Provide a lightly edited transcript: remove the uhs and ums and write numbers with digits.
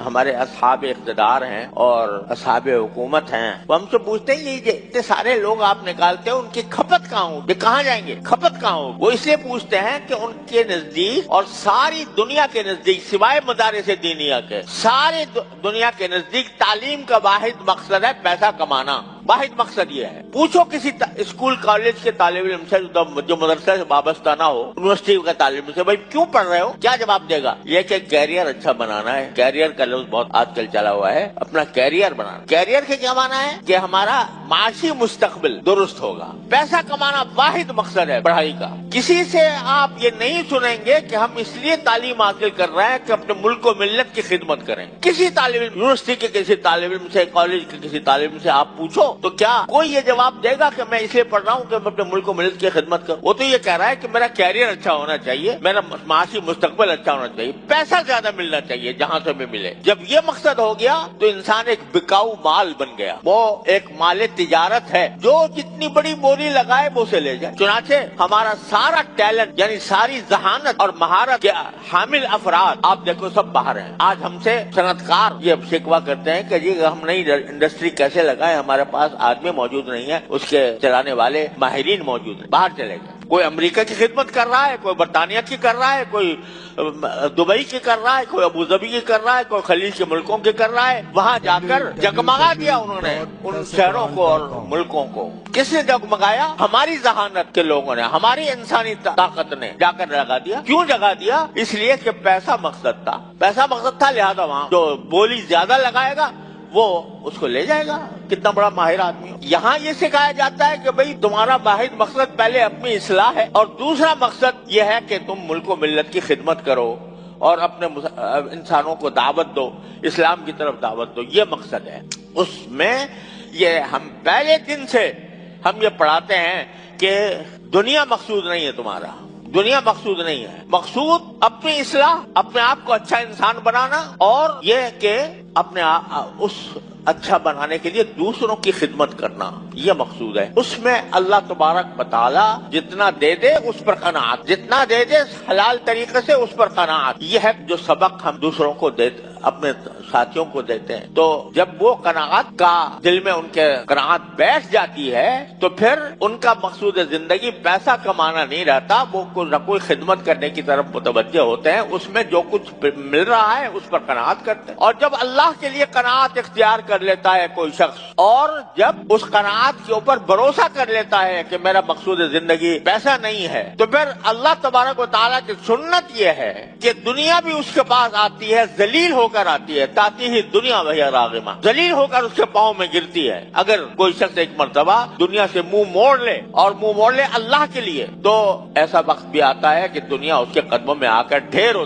ہمارے اصحاب اقتدار ہیں اور اصحاب حکومت ہیں، وہ ہم سے پوچھتے ہیں یہ اتنے سارے لوگ آپ نکالتے ہیں، ان کی کھپت کہاں ہو، یہ کہاں جائیں گے، کھپت کہاں ہو؟ وہ اس لیے پوچھتے ہیں کہ ان کے نزدیک اور ساری دنیا کے نزدیک سوائے مدارس دینیہ کے ساری دنیا کے نزدیک تعلیم کا واحد مقصد ہے پیسہ کمانا، واحد مقصد یہ ہے۔ پوچھو کسی اسکول کالج کے طالب علم سے جو مدرسہ سے وابستہ نہ ہو، یونیورسٹی کا طالب علم سے، بھائی کیوں پڑھ رہے ہو، کیا جواب دے گا؟ یہ کہ کیریئر اچھا بنانا ہے۔ کیریئر کا لفظ بہت آج کل چلا ہوا ہے، اپنا کیریئر بنانا۔ کیریئر کے کیا مانا ہے؟ کہ ہمارا معاشی مستقبل درست ہوگا۔ پیسہ کمانا واحد مقصد ہے پڑھائی کا۔ کسی سے آپ یہ نہیں سنیں گے کہ ہم اس لیے تعلیم حاصل کر رہے ہیں کہ اپنے ملک و ملت کی خدمت کریں۔ کسی طالب علم، یونیورسٹی کے کسی طالب علم سے، کالج کے کسی طالب علم سے آپ پوچھو تو کیا کوئی یہ جواب دے گا کہ میں اس لیے پڑھ رہا ہوں کہ میں اپنے ملک و ملت کی خدمت کروں؟ وہ تو یہ کہہ رہا ہے کہ میرا کیریئر اچھا ہونا چاہیے، میرا معاشی مستقبل اچھا ہونا چاہیے، پیسہ زیادہ ملنا چاہیے جہاں سے بھی ملے۔ جب یہ مقصد ہو گیا تو انسان ایک بکاؤ مال بن گیا، وہ ایک مال تجارت ہے، جو جتنی بڑی بولی لگائے وہ اسے لے جائے۔ چنانچہ ہمارا سارا ٹیلنٹ یعنی ساری ذہانت اور مہارت کے حامل افراد آپ دیکھو سب باہر ہیں۔ آج ہم سے صنعت کار یہ شکوہ کرتے ہیں کہ جی ہم نئی انڈسٹری کیسے لگائیں، ہمارے پاس آدمی موجود نہیں ہے، اس کے چلانے والے ماہرین موجود ہیں، باہر چلے گئے۔ کوئی امریکہ کی خدمت کر رہا ہے، کوئی برطانیہ کی کر رہا ہے، کوئی دبئی کی کر رہا ہے، کوئی ابوظبی کی کر رہا ہے، کوئی خلیج کے ملکوں کی کر رہا ہے۔ وہاں جا کر جگمگا دیا انہوں نے ان شہروں کو اور ملکوں کو۔ کس نے جگمگایا؟ ہماری ذہانت کے لوگوں نے، ہماری انسانی طاقت نے جا کر لگا دیا۔ کیوں جگا دیا؟ اس لیے کہ پیسہ مقصد تھا، پیسہ مقصد تھا، لہذا وہاں جو بولی زیادہ لگائے گا وہ اس کو لے جائے گا، کتنا بڑا ماہر آدمی ہو۔ یہاں یہ سکھایا جاتا ہے کہ بھئی تمہارا واحد مقصد پہلے اپنی اصلاح ہے اور دوسرا مقصد یہ ہے کہ تم ملک و ملت کی خدمت کرو اور اپنے انسانوں کو دعوت دو، اسلام کی طرف دعوت دو، یہ مقصد ہے۔ اس میں یہ ہم پہلے دن سے ہم یہ پڑھاتے ہیں کہ دنیا مقصود نہیں ہے تمہارا، دنیا مقصود نہیں ہے، مقصود اپنی اصلاح، اپنے آپ کو اچھا انسان بنانا اور یہ کہ اپنے اس اچھا بنانے کے لیے دوسروں کی خدمت کرنا، یہ مقصود ہے۔ اس میں اللہ تبارک و تعالی جتنا دے دے اس پر قناعت، جتنا دے دے حلال طریقے سے اس پر قناعت، یہ ہے جو سبق ہم دوسروں کو دیتے، اپنے ساتھیوں کو دیتے ہیں۔ تو جب وہ قناعت کا دل میں ان کے قناعت بیٹھ جاتی ہے تو پھر ان کا مقصود زندگی پیسہ کمانا نہیں رہتا، وہ نہ کوئی خدمت کرنے کی طرف متوجہ ہوتے ہیں، اس میں جو کچھ مل رہا ہے اس پر قناعت کرتے ہیں۔ اور جب اللہ کے لیے قناعت اختیار کر لیتا ہے کوئی شخص اور جب اس قناعت کے اوپر بھروسہ کر لیتا ہے کہ میرا مقصود زندگی پیسہ نہیں ہے، تو پھر اللہ تبارک و تعالیٰ کی سنت یہ ہے کہ دنیا بھی اس کے پاس آتی ہے، ذلیل ہو کر آتی ہے، تاتی ہی دنیا وہی راغمہ، ذلیل ہو کر اس کے پاؤں میں گرتی ہے۔ اگر کوئی شخص ایک مرتبہ دنیا سے منہ موڑ لے اور منہ موڑ لے اللہ کے لیے، تو ایسا وقت بھی آتا ہے کہ دنیا اس کے قدموں میں آ کر ڈھیر ہوتی ہے۔